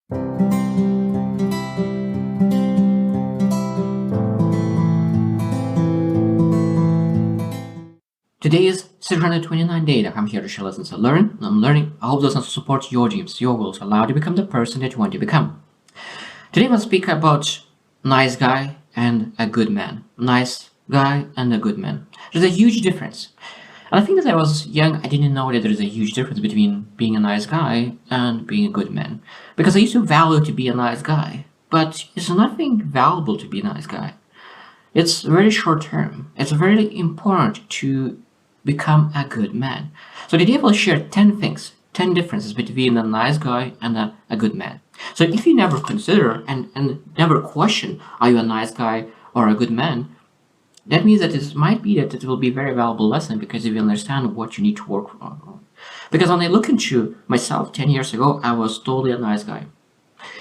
Today is 629 day that I'm here to share lessons I learn. I'm learning. I hope those lessons support your dreams, your goals, allow you to become the person that you want to become. Today we'll speak about nice guy and a good man. Nice guy and a good man. There's a huge difference. And I think as I was young, I didn't know that there's a huge difference between being a nice guy and being a good man. Because I used to value to be a nice guy. But it's nothing valuable to be a nice guy. It's very short term. It's very important to become a good man. So today I will share 10 things, 10 differences between a nice guy and a good man. So if you never consider and never question, are you a nice guy or a good man, that means that it might be that it will be a very valuable lesson because you will understand what you need to work on. Because when I look into myself 10 years ago, I was totally a nice guy.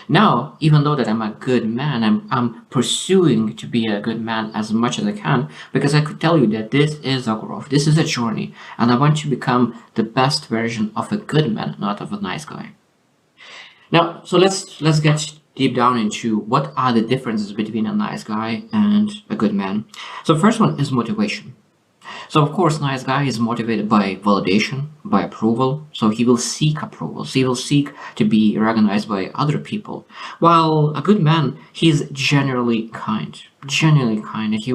Now, even though that I'm a good man, I'm pursuing to be a good man as much as I can because I could tell you that this is a growth, this is a journey, and I want to become the best version of a good man, not of a nice guy. Now, so let's get deep down into what are the differences between a nice guy and a good man. So first one is motivation. So of course, nice guy is motivated by validation, by approval. So he will seek approval. So he will seek to be recognized by other people. While a good man, he's generally kind, and he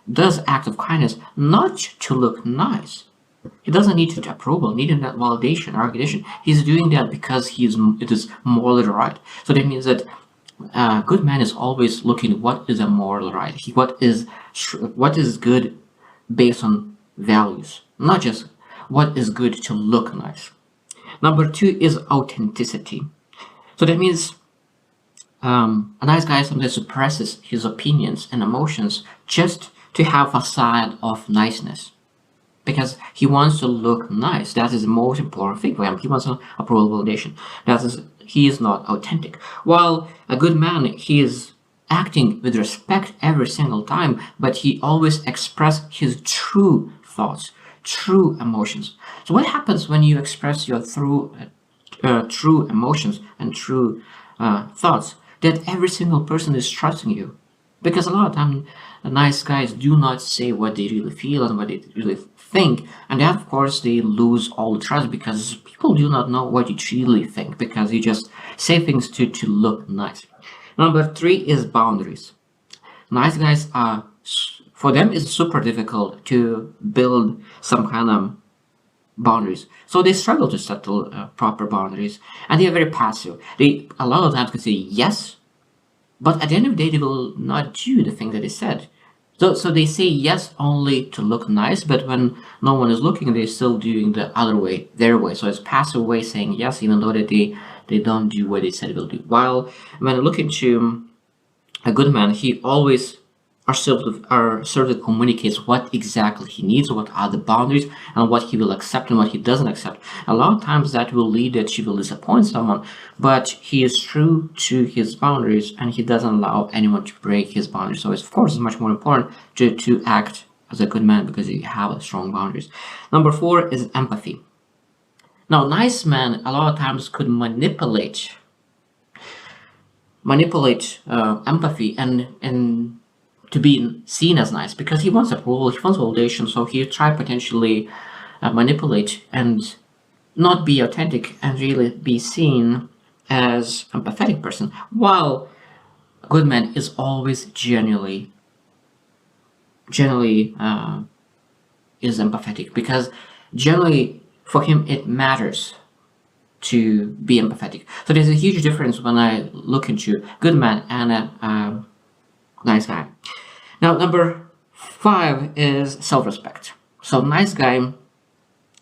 does act of kindness not to look nice. He doesn't need to approval, needing that validation or recognition. He's doing that because it is morally right. So that means that a good man is always looking what is a moral right. What is good based on values, not just what is good to look nice. Number two is authenticity. So that means a nice guy sometimes suppresses his opinions and emotions just to have a side of niceness because he wants to look nice. That is the most important thing for him. He wants an approval validation. He is not authentic. While a good man, he is acting with respect every single time, but he always expresses his true thoughts, true emotions. So what happens when you express your true emotions and true thoughts? That every single person is trusting you. Because a lot of times, nice guys do not say what they really feel and what they really think, and that, of course, they lose all the trust because people do not know what you really think because you just say things to look nice. Number three is boundaries. Nice guys for them it's super difficult to build some kind of boundaries. So they struggle to settle proper boundaries and they are very passive. They a lot of times can say yes, but at the end of the day they will not do the thing that they said. So they say yes only to look nice, but when no one is looking, they're still doing the other way, their way. So it's passive way saying yes, even though that they don't do what they said they will do. While when looking to a good man, he always sort of communicates what exactly he needs, what are the boundaries, and what he will accept and what he doesn't accept. A lot of times that will lead that he will disappoint someone, but he is true to his boundaries and he doesn't allow anyone to break his boundaries. So it's, of course, it's much more important to act as a good man because you have strong boundaries. Number four is empathy. Now, nice men a lot of times could manipulate empathy and to be seen as nice because he wants approval, he wants validation, so he try potentially manipulate and not be authentic and really be seen as an empathetic person, while a good man is always genuinely is empathetic because generally for him it matters to be empathetic. So there's a huge difference when I look into good man and a nice guy. Now, number five is self-respect. So nice guy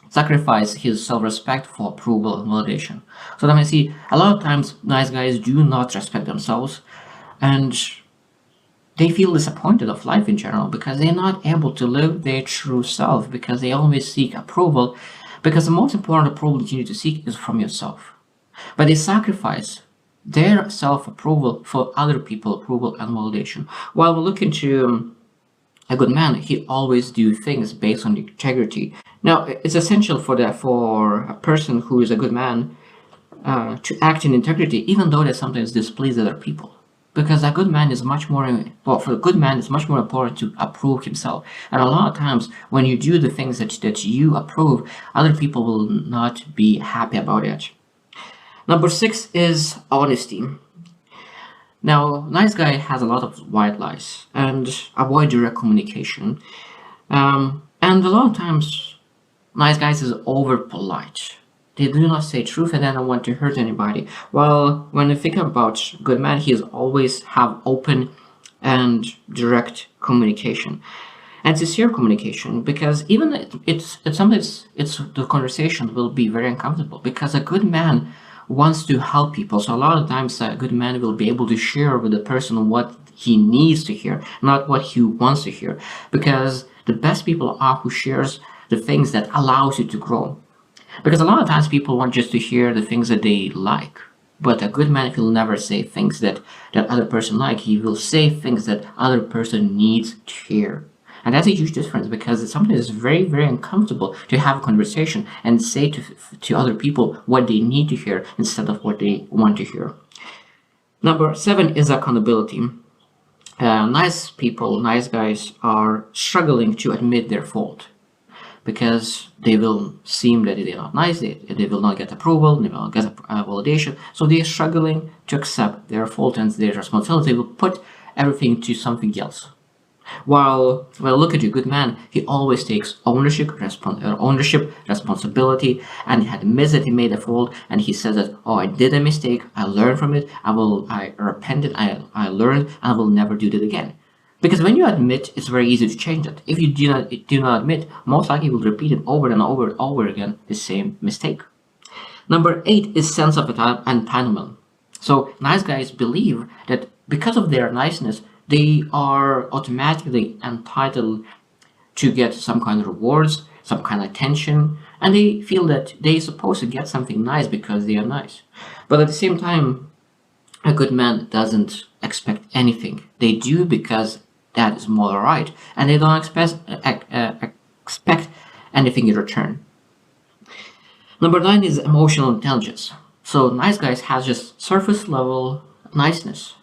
sacrifice his self-respect for approval and validation. So then I see a lot of times nice guys do not respect themselves and they feel disappointed of life in general because they're not able to live their true self because they always seek approval, because the most important approval that you need to seek is from yourself. But they sacrifice their self-approval for other people's approval and validation. While we look into a good man, he always do things based on integrity. Now, it's essential for a person who is a good man to act in integrity, even though they sometimes displease other people. Because a good man is much more, well, for a good man, it's much more important to approve himself. And a lot of times, when you do the things that you approve, other people will not be happy about it. Number 6 is honesty. Now, nice guy has a lot of white lies and avoid direct communication. And a lot of times, nice guys is over polite. They do not say truth and they don't want to hurt anybody. While when you think about good man, he is always have open and direct communication and sincere communication, because even it's sometimes it's the conversation will be very uncomfortable because a good man wants to help people. So a lot of times a good man will be able to share with the person what he needs to hear, not what he wants to hear, because the best people are who shares the things that allows you to grow. Because a lot of times people want just to hear the things that they like. But a good man will never say things that other person like. He will say things that other person needs to hear. And that's a huge difference, because sometimes it's very, very uncomfortable to have a conversation and say to other people what they need to hear instead of what they want to hear. Number 7 is accountability. Nice people, nice guys are struggling to admit their fault, because they will seem that they are not nice, they will not get approval, they will not get validation, so they are struggling to accept their fault and their responsibility. They will put everything to something else. While look at you, good man, he always takes ownership, responsibility, and he admits that he made a fault, and he says that, oh, I did a mistake, I learned from it, I repented, I learned, and I will never do that again. Because when you admit, it's very easy to change it. If you do not admit, most likely you will repeat it over and over and over again, the same mistake. Number 8 is sense of entitlement. So nice guys believe that because of their niceness, they are automatically entitled to get some kind of rewards, some kind of attention, and they feel that they're supposed to get something nice because they are nice. But at the same time, a good man doesn't expect anything. They do because that is more right, and they don't expect anything in return. Number 9 is emotional intelligence. So nice guys have just surface level niceness,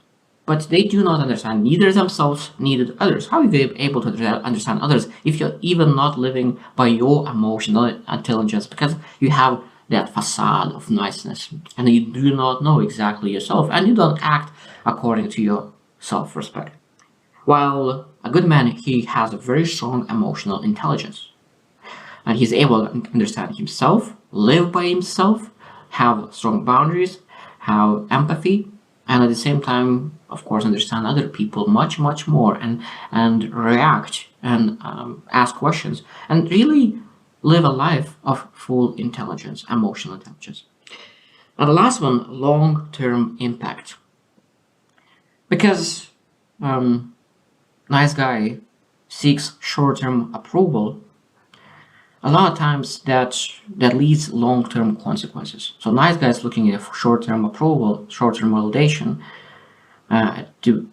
but they do not understand neither themselves neither others. How are you able to understand others if you're even not living by your emotional intelligence, because you have that facade of niceness and you do not know exactly yourself and you don't act according to your self-respect? While a good man, he has a very strong emotional intelligence, and he's able to understand himself, live by himself, have strong boundaries, have empathy, and at the same time, of course, understand other people much, much more, and react and ask questions, and really live a life of full intelligence, emotional intelligence. And the last one, long-term impact. Because nice guy seeks short-term approval, a lot of times that leads long-term consequences. So nice guys looking at short-term approval, short-term validation, to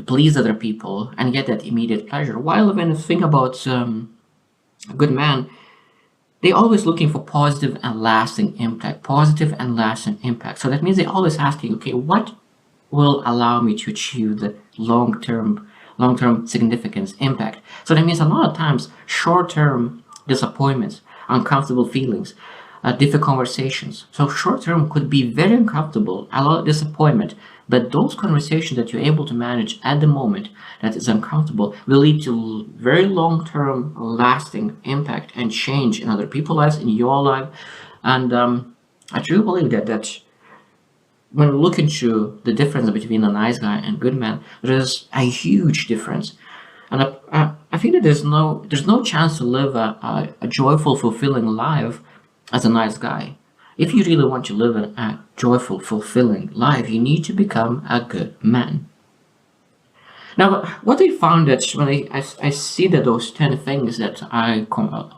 please other people and get that immediate pleasure. While when you think about a good man, they're always looking for positive and lasting impact. Positive and lasting impact. So that means they're always asking, okay, what will allow me to achieve the long-term significance impact? So that means a lot of times short-term disappointments, uncomfortable feelings, difficult conversations. So short-term could be very uncomfortable, a lot of disappointment, but those conversations that you're able to manage at the moment that is uncomfortable will lead to very long-term lasting impact and change in other people's lives, in your life. And I truly believe that when we look into the difference between a nice guy and good man, there is a huge difference. And I think that there's no chance to live a joyful, fulfilling life as a nice guy. If you really want to live a joyful, fulfilling life, you need to become a good man. Now, what I found that when I see that those 10 things that I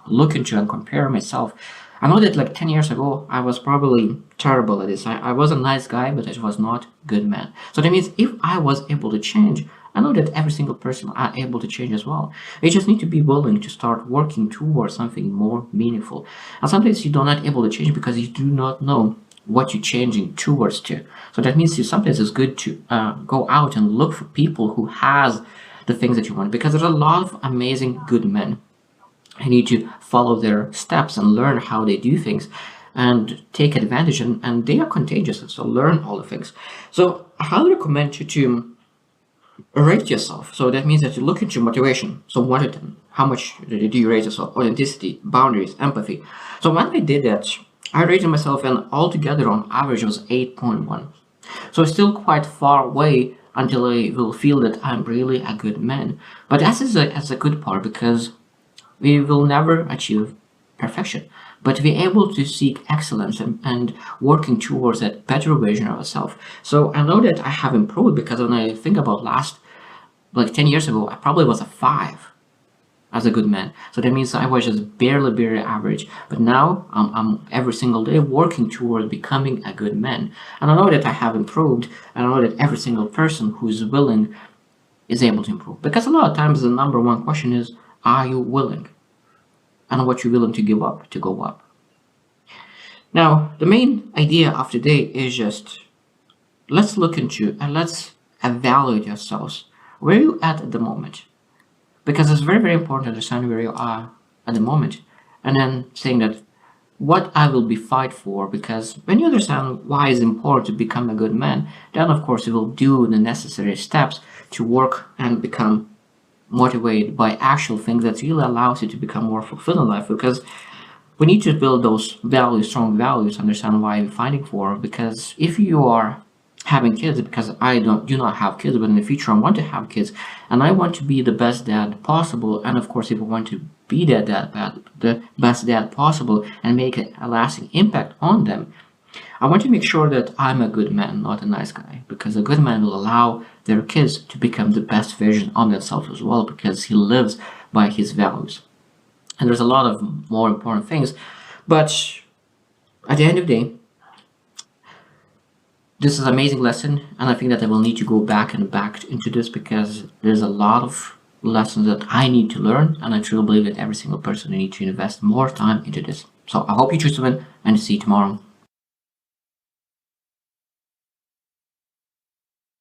look into and compare myself, I know that like 10 years ago, I was probably terrible at this. I was a nice guy, but I was not a good man. So that means if I was able to change, I know that every single person are able to change as well. You just need to be willing to start working towards something more meaningful. And sometimes you're not able to change because you do not know what you're changing towards to. So that means sometimes it's good to go out and look for people who has the things that you want, because there's a lot of amazing good men. You need to follow their steps and learn how they do things and take advantage, and they are contagious, so learn all the things. So I highly recommend you to rate yourself. So that means that you look into motivation. So what how much do you rate yourself? Authenticity, boundaries, empathy. So when I did that, I rated myself, and altogether on average was 8.1. So it's still quite far away until I will feel that I'm really a good man. But that is a good part, because we will never achieve perfection, but we're able to seek excellence and working towards that better version of ourselves. So I know that I have improved, because when I think about last, like 10 years ago, I probably was a 5 as a good man. So that means I was just barely average. But now I'm every single day working toward becoming a good man. And I know that I have improved, and I know that every single person who's willing is able to improve. Because a lot of times the number one question is, are you willing? And what you're willing to give up to go up. Now, the main idea of today is just, let's look into and let's evaluate yourselves. Where are you at the moment? Because it's very important to understand where you are at the moment, and then saying that what I will be fight for. Because when you understand why it's important to become a good man, then of course you will do the necessary steps to work and become motivated by actual things that really allows you to become more fulfilled in life. Because we need to build those values, strong values, understand why we're fighting for. Because if you are having kids, because I do not have kids, but in the future I want to have kids, and I want to be the best dad possible, and of course if I want to be the best dad possible and make a lasting impact on them, I want to make sure that I'm a good man, not a nice guy, because a good man will allow their kids to become the best version of themselves as well, because he lives by his values. And there's a lot of more important things, but at the end of the day, this is an amazing lesson, and I think that I will need to go back into this, because there's a lot of lessons that I need to learn, and I truly believe that every single person needs to invest more time into this. So I hope you choose to win, and see you tomorrow.